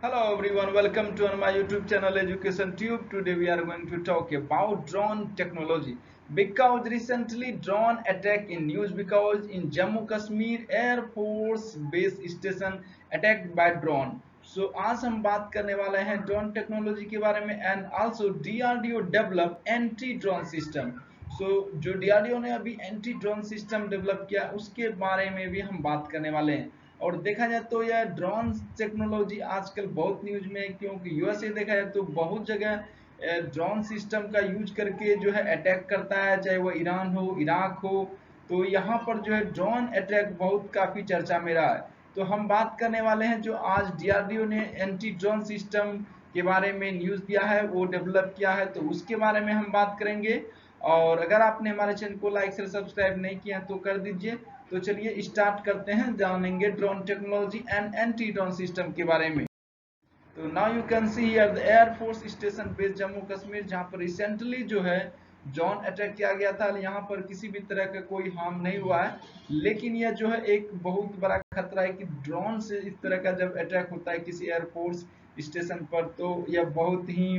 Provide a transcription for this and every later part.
Hello everyone, welcome to on my YouTube channel Education Tube. Today we are going to talk about drone technology because recently drone attack in news because in Jammu Kashmir Air Force base station attacked by drone. So आज हम बात करने वाले हैं drone technology के बारे में and also DRDO develop anti drone system. So जो DRDO ने अभी एंटी ड्रोन सिस्टम डेवलप किया उसके बारे में भी हम बात करने वाले हैं. और देखा जाए तो यह ड्रोन टेक्नोलॉजी आजकल बहुत न्यूज में है क्योंकि यूएसए देखा जाए तो बहुत जगह ड्रोन सिस्टम का यूज करके जो है अटैक करता है, चाहे वो ईरान हो इराक हो. तो यहाँ पर जो है ड्रोन अटैक बहुत काफी चर्चा में रहा है. तो हम बात करने वाले हैं जो आज डीआरडीओ ने एंटी ड्रोन सिस्टम के बारे में न्यूज दिया है, वो डेवलप किया है, तो उसके बारे में हम बात करेंगे. और अगर आपने हमारे चैनल को लाइक से सब्सक्राइब नहीं किया तो कर दीजिए. तो चलिए स्टार्ट करते हैं, जानेंगे drone technology and anti drone system के बारे में. तो now you can see here the air force station based Jammu Kashmir, जहां पर रिसेंटली जो है ड्रोन अटैक किया गया था. यहाँ पर किसी भी तरह का कोई हार्म नहीं हुआ है, लेकिन यह जो है एक बहुत बड़ा खतरा है कि ड्रोन से इस तरह का जब अटैक होता है किसी एयरफोर्स स्टेशन पर तो यह बहुत ही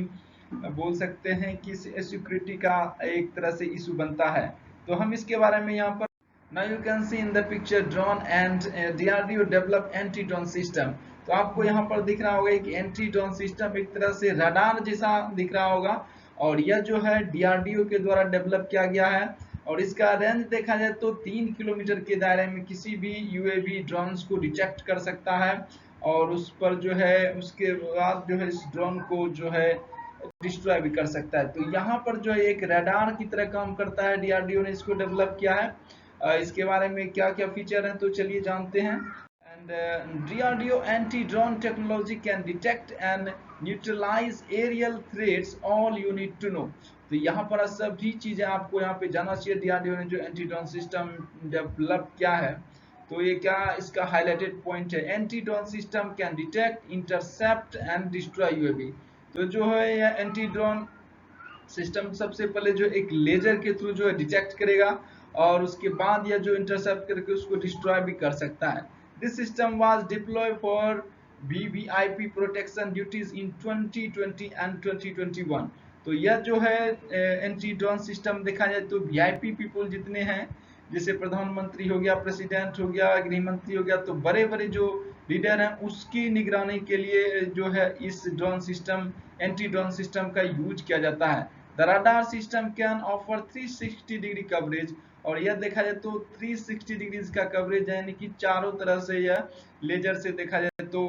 बोल सकते हैं कि सिक्योरिटी का एक तरह से इशू बनता है. तो हम इसके बारे में यहाँ पर Now you can see in the picture drone and DRDO develop anti drone system. तो आपको यहाँ पर दिख रहा होगा एक एंटी ड्रोन सिस्टम, एक तरह से रडार जैसा दिख रहा होगा, और यह जो है डीआरडीओ के द्वारा डेवलप किया गया है. और इसका रेंज देखा जाए तो 3 किलोमीटर के दायरे में किसी भी यूएवी ड्रोन्स को डिटेक्ट कर सकता है, और उस पर जो है उसके बाद जो है इस ड्रोन को जो है डिस्ट्रॉय भी कर सकता है. तो यहाँ पर जो है एक रडार की तरह काम करता है, डीआरडीओ ने इसको डेवलप किया है. इसके बारे में क्या क्या फीचर हैं तो चलिए जानते हैं. And DRDO anti drone technology can detect and neutralise aerial threats, all you need to know. तो यहाँ पर सभी चीजें आपको यहाँ पे जाना चाहिए. डीआरडीओ ने जो एंटी ड्रोन सिस्टम डेवलप किया है, तो ये क्या इसका हाईलाइटेड पॉइंट है, anti drone system can detect, intercept and destroy UAV. तो जो है यह एंटी ड्रोन सिस्टम सबसे पहले जो एक लेजर के थ्रू जो है डिटेक्ट करेगा, और उसके बाद यह जो इंटरसेप्ट करके उसको डिस्ट्रॉय भी कर सकता है. This system was deploy for VVIP protection duties in 2020 and 2021. तो यह जो है एंटी ड्रोन सिस्टम देखा जाए तो वीआईपी पीपल जितने हैं, जैसे प्रधानमंत्री हो गया, प्रेसिडेंट हो गया, गृह मंत्री हो गया, तो बड़े बड़े जो लीडर हैं उसकी निगरानी के लिए जो है इस drone system anti drone system का यूज किया जाता है. The radar system can offer 360 degree coverage, और यह देखा जाए तो 360 डिग्रीज का कवरेज है, यानी कि चारों तरफ से यह लेजर से देखा जाए तो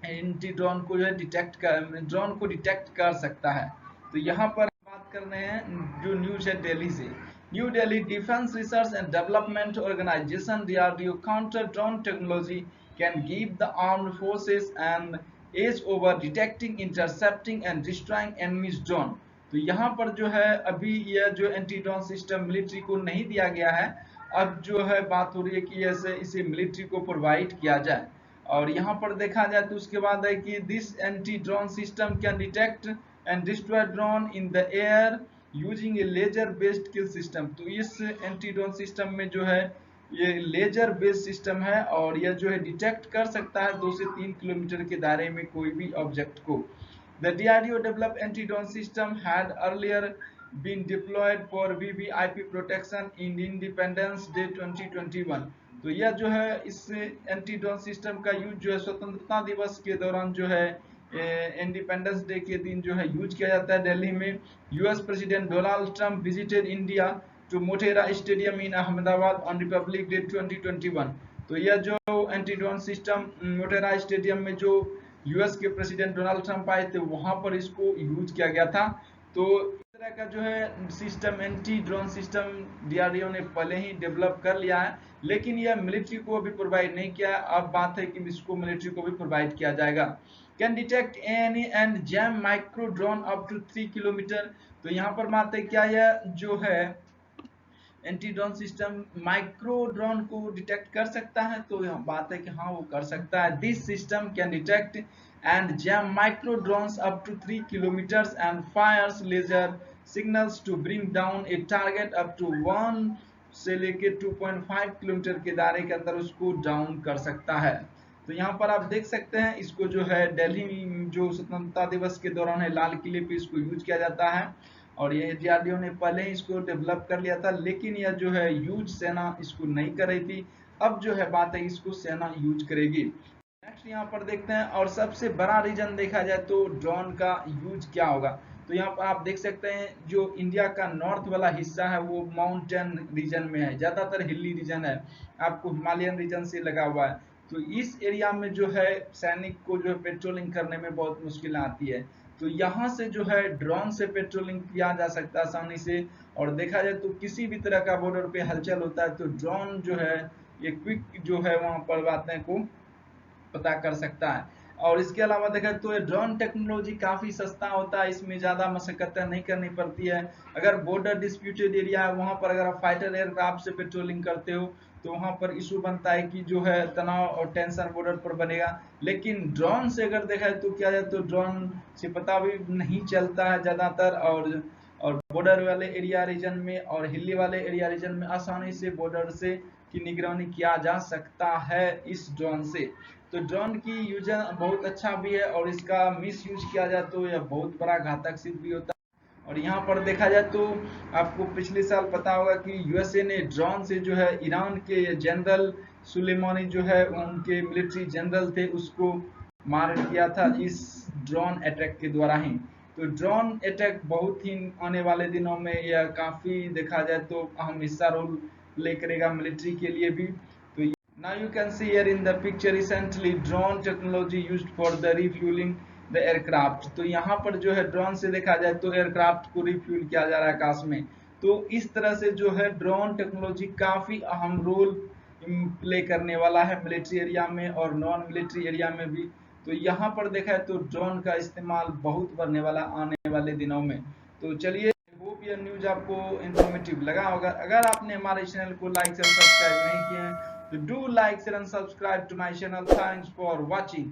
एंटी ड्रोन को जो है ड्रोन को डिटेक्ट कर सकता है. तो यहाँ पर बात कर रहे हैं जो न्यूज है दिल्ली से. New Delhi defence research and development organisation DRDO counter drone technology can give the armed forces and edge over detecting, intercepting and destroying enemies drone. तो यहाँ पर जो है अभी यह जो एंटी ड्रोन सिस्टम मिलिट्री को नहीं दिया गया है, अब जो है बात हो रही है कि ऐसे इसे मिलिट्री को प्रोवाइड किया जाए. और यहाँ पर देखा जाए तो उसके बाद है कि this anti drone system can detect and destroy drone in the air using a laser based kill system. तो इस एंटी ड्रोन सिस्टम में जो है ये लेजर बेस्ड सिस्टम है, और यह जो है डिटेक्ट कर सकता है 2 से 3 किलोमीटर के दायरे में कोई भी ऑब्जेक्ट को. The DRDO developed anti-drone system had earlier been deployed for VVIP protection in Independence Day 2021. तो यह जो है इस एंटी ड्रोन सिस्टम का यूज जो है स्वतंत्रता दिवस के दौरान जो है इंडिपेंडेंस डे के दिन जो है यूज किया जाता है दिल्ली में. US president Donald Trump visited India to Motera stadium in Ahmedabad on Republic Day 2021. तो यह जो anti drone system Motera stadium में जो यूएस के प्रेसिडेंट डोनाल्ड ट्रंप आए थे वहां पर इसको यूज किया गया था. तो इस तरह का जो है system anti drone system DRDO ने पहले ही डेवलप कर लिया है, लेकिन यह मिलिट्री को अभी प्रोवाइड नहीं किया. अब बात है कि इसको मिलिट्री को भी प्रोवाइड किया जाएगा. Can detect any and jam micro drone up to 3 kilometre. तो यहाँ पर बात है क्या यह जो है anti drone system micro drone को डिटेक्ट कर सकता है, तो यह बात है कि हाँ वो कर सकता है. This system can detect and jam micro drones up to 3 kilometres and fires laser signals to bring down a target up to 1 से लेके 2.5 किलोमीटर के दायरे के अंदर उसको डाउन कर सकता है. तो यहाँ पर आप देख सकते हैं इसको जो है दिल्ली जो स्वतंत्रता दिवस के दौरान है लाल किले पे इसको यूज किया जाता है, और ये DRDO ने पहले ही इसको डेवलप कर लिया था, लेकिन यह जो है यूज सेना इसको नहीं कर रही थी। अब जो है बात है इसको सेना यूज करेगी। नेक्स्ट यहाँ पर देखते हैं, और सबसे बड़ा रीजन देखा जाए तो ड्रोन का यूज क्या होगा। तो यहाँ पर आप देख सकते हैं जो इंडिया का नॉर्थ वाला हिस्सा है वो माउंटेन रीजन में है, ज्यादातर हिली रीजन है, आपको हिमालयन रीजन से लगा हुआ है। तो इस एरिया में जो है सैनिक को जो है पेट्रोलिंग करने में बहुत मुश्किल आती है। तो यहाँ से जो है ड्रोन से पेट्रोलिंग किया जा सकता है आसानी से। और देखा जाए तो किसी भी तरह का बॉर्डर पे हलचल होता है तो ड्रोन जो है ये क्विक जो है वहां पर बातें को पता कर सकता है। और इसके अलावा देखें तो ये ड्रोन टेक्नोलॉजी काफी सस्ता होता है, इसमें ज्यादा मशक्कतें नहीं करनी पड़ती है। अगर बॉर्डर डिस्प्यूटेड एरिया है वहां पर अगर आप फाइटर एयरक्राफ्ट से पेट्रोलिंग करते हो तो वहां पर इशू बनता है कि जो है तनाव और टेंशन बॉर्डर पर बनेगा। लेकिन ड्रोन से अगर देखा जाए तो क्या जाए तो ड्रोन से पता भी नहीं चलता है ज्यादातर, और बॉर्डर वाले एरिया रीजन में और हिली वाले एरिया रीजन में आसानी से बॉर्डर से की निगरानी किया जा सकता है इस ड्रोन से। तो ड्रोन की यूज बहुत अच्छा भी है, और इसका मिस यूज किया जाए तो यह बहुत बड़ा घातक सिद्ध भी होता है। और यहाँ पर देखा जाए तो आपको पिछले साल पता होगा कि यूएसए ने ड्रोन से जो है ईरान के जनरल सुलेमानी जो है उनके मिलिट्री जनरल थे उसको मार दिया था इस ड्रोन अटैक के द्वारा ही। तो ड्रोन अटैक बहुत ही आने वाले दिनों में यह काफी देखा जाए तो अहम हिस्सा रोल प्ले करेगा मिलिट्री के लिए भी। तो now you can see here in the picture recently drone technology used for the refueling the aircraft। तो यहाँ पर जो है ड्रोन से देखा जाए तो एयरक्राफ्ट को रिफ्यूल किया जा रहा है आकाश में। तो इस तरह से जो है ड्रोन टेक्नोलॉजी काफी अहम रोल प्ले करने वाला है मिलिट्री एरिया में और नॉन मिलिट्री एरिया में भी। तो यहाँ पर देखा है तो ड्रोन का इस्तेमाल बहुत बढ़ने वाला आने वाले दिनों में। तो चलिए, होप यह न्यूज आपको इंफॉर्मेटिव लगा होगा। अगर आपने हमारे चैनल को लाइक और सब्सक्राइब नहीं किए हैं तो do like, share and subscribe to my channel. Thanks for watching.